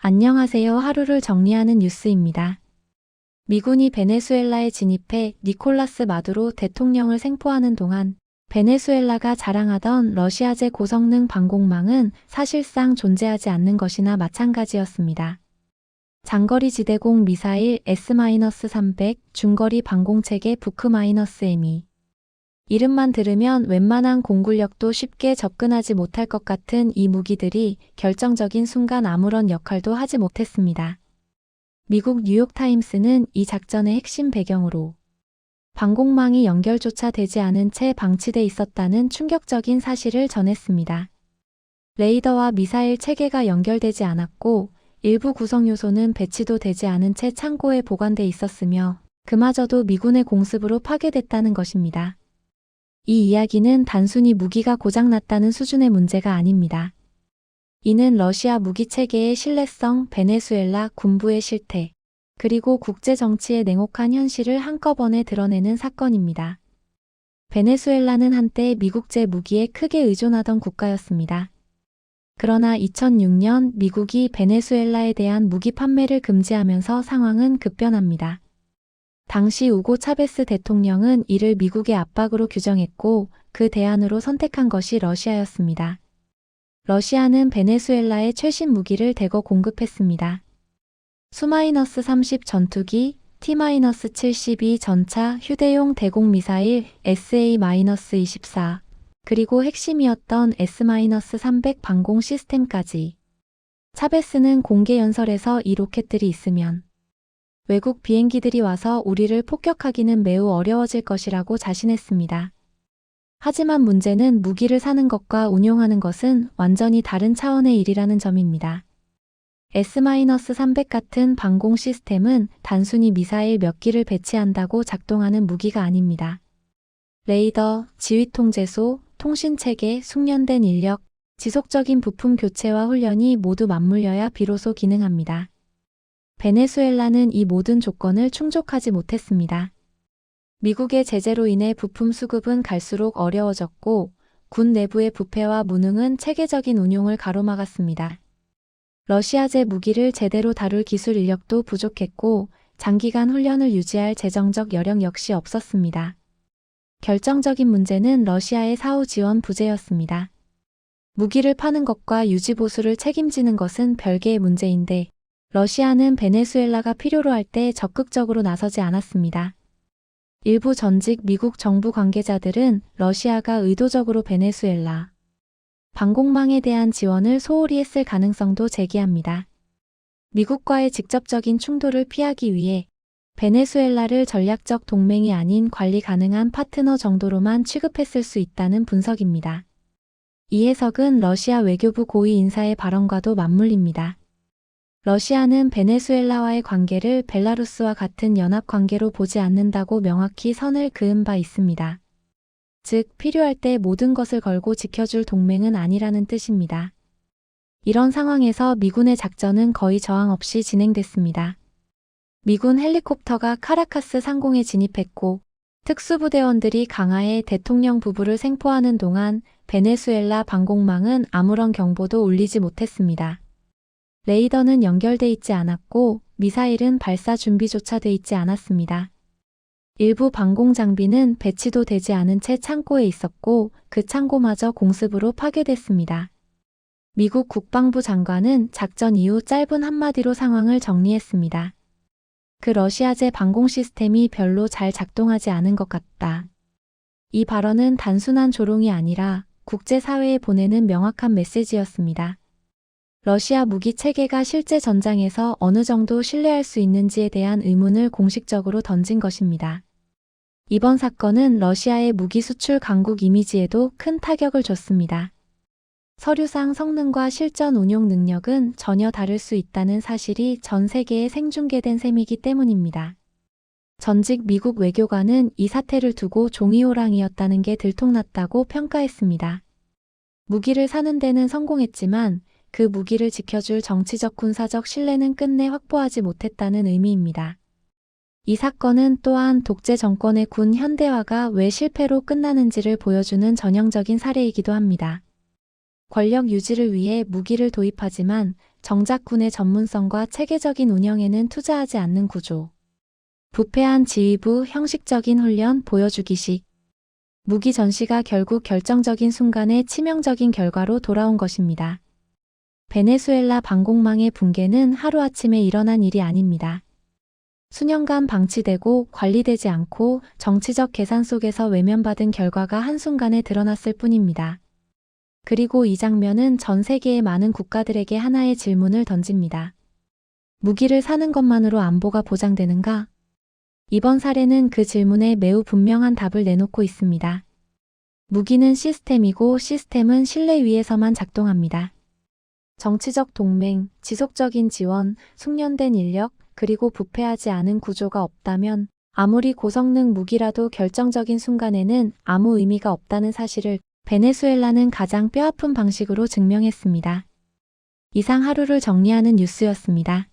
안녕하세요. 하루를 정리하는 뉴스입니다. 미군이 베네수엘라에 진입해 니콜라스 마두로 대통령을 생포하는 동안 베네수엘라가 자랑하던 러시아제 고성능 방공망은 사실상 존재하지 않는 것이나 마찬가지였습니다. 장거리 지대공 미사일 S-300, 중거리 방공체계 부크-M2. 이름만 들으면 웬만한 공군력도 쉽게 접근하지 못할 것 같은 이 무기들이 결정적인 순간 아무런 역할도 하지 못했습니다. 미국 뉴욕타임스는 이 작전의 핵심 배경으로 방공망이 연결조차 되지 않은 채 방치돼 있었다는 충격적인 사실을 전했습니다. 레이더와 미사일 체계가 연결되지 않았고 일부 구성 요소는 배치도 되지 않은 채 창고에 보관돼 있었으며 그마저도 미군의 공습으로 파괴됐다는 것입니다. 이 이야기는 단순히 무기가 고장났다는 수준의 문제가 아닙니다. 이는 러시아 무기체계의 신뢰성, 베네수엘라 군부의 실태, 그리고 국제 정치의 냉혹한 현실을 한꺼번에 드러내는 사건입니다. 베네수엘라는 한때 미국제 무기에 크게 의존하던 국가였습니다. 그러나 2006년 미국이 베네수엘라에 대한 무기 판매를 금지하면서 상황은 급변합니다. 당시 우고 차베스 대통령은 이를 미국의 압박으로 규정했고 그 대안으로 선택한 것이 러시아였습니다. 러시아는 베네수엘라에 최신 무기를 대거 공급했습니다. 수-30 전투기, T-72 전차 휴대용 대공 미사일 SA-24, 그리고 핵심이었던 S-300 방공 시스템까지. 차베스는 공개 연설에서 이 로켓들이 있으면 외국 비행기들이 와서 우리를 폭격하기는 매우 어려워질 것이라고 자신했습니다. 하지만 문제는 무기를 사는 것과 운용하는 것은 완전히 다른 차원의 일이라는 점입니다. S-300 같은 방공 시스템은 단순히 미사일 몇 기를 배치한다고 작동하는 무기가 아닙니다. 레이더, 지휘통제소, 통신체계, 숙련된 인력, 지속적인 부품 교체와 훈련이 모두 맞물려야 비로소 기능합니다. 베네수엘라는 이 모든 조건을 충족하지 못했습니다. 미국의 제재로 인해 부품 수급은 갈수록 어려워졌고 군 내부의 부패와 무능은 체계적인 운용을 가로막았습니다. 러시아제 무기를 제대로 다룰 기술 인력도 부족했고 장기간 훈련을 유지할 재정적 여력 역시 없었습니다. 결정적인 문제는 러시아의 사후 지원 부재였습니다. 무기를 파는 것과 유지 보수를 책임지는 것은 별개의 문제인데 러시아는 베네수엘라가 필요로 할 때 적극적으로 나서지 않았습니다. 일부 전직 미국 정부 관계자들은 러시아가 의도적으로 베네수엘라 방공망에 대한 지원을 소홀히 했을 가능성도 제기합니다. 미국과의 직접적인 충돌을 피하기 위해 베네수엘라를 전략적 동맹이 아닌 관리 가능한 파트너 정도로만 취급했을 수 있다는 분석입니다. 이 해석은 러시아 외교부 고위 인사의 발언과도 맞물립니다. 러시아는 베네수엘라와의 관계를 벨라루스와 같은 연합 관계로 보지 않는다고 명확히 선을 그은 바 있습니다. 즉, 필요할 때 모든 것을 걸고 지켜줄 동맹은 아니라는 뜻입니다. 이런 상황에서 미군의 작전은 거의 저항 없이 진행됐습니다. 미군 헬리콥터가 카라카스 상공에 진입했고 특수부대원들이 강하에 대통령 부부를 생포하는 동안 베네수엘라 방공망은 아무런 경보도 울리지 못했습니다. 레이더는 연결돼 있지 않았고 미사일은 발사 준비조차 돼 있지 않았습니다. 일부 방공 장비는 배치도 되지 않은 채 창고에 있었고 그 창고마저 공습으로 파괴됐습니다. 미국 국방부 장관은 작전 이후 짧은 한마디로 상황을 정리했습니다. 그 러시아제 방공 시스템이 별로 잘 작동하지 않은 것 같다. 이 발언은 단순한 조롱이 아니라 국제사회에 보내는 명확한 메시지였습니다. 러시아 무기 체계가 실제 전장에서 어느 정도 신뢰할 수 있는지에 대한 의문을 공식적으로 던진 것입니다. 이번 사건은 러시아의 무기 수출 강국 이미지에도 큰 타격을 줬습니다. 서류상 성능과 실전 운용 능력은 전혀 다를 수 있다는 사실이 전 세계에 생중계된 셈이기 때문입니다. 전직 미국 외교관은 이 사태를 두고 종이호랑이였다는 게 들통났다고 평가했습니다. 무기를 사는 데는 성공했지만 그 무기를 지켜줄 정치적 군사적 신뢰는 끝내 확보하지 못했다는 의미입니다. 이 사건은 또한 독재 정권의 군 현대화가 왜 실패로 끝나는지를 보여주는 전형적인 사례이기도 합니다. 권력 유지를 위해 무기를 도입하지만 정작군의 전문성과 체계적인 운영에는 투자하지 않는 구조. 부패한 지휘부, 형식적인 훈련, 보여주기식. 무기 전시가 결국 결정적인 순간에 치명적인 결과로 돌아온 것입니다. 베네수엘라 방공망의 붕괴는 하루아침에 일어난 일이 아닙니다. 수년간 방치되고 관리되지 않고 정치적 계산 속에서 외면받은 결과가 한순간에 드러났을 뿐입니다. 그리고 이 장면은 전 세계의 많은 국가들에게 하나의 질문을 던집니다. 무기를 사는 것만으로 안보가 보장되는가? 이번 사례는 그 질문에 매우 분명한 답을 내놓고 있습니다. 무기는 시스템이고 시스템은 신뢰 위에서만 작동합니다. 정치적 동맹, 지속적인 지원, 숙련된 인력, 그리고 부패하지 않은 구조가 없다면 아무리 고성능 무기라도 결정적인 순간에는 아무 의미가 없다는 사실을 베네수엘라는 가장 뼈아픈 방식으로 증명했습니다. 이상 하루를 정리하는 뉴스였습니다.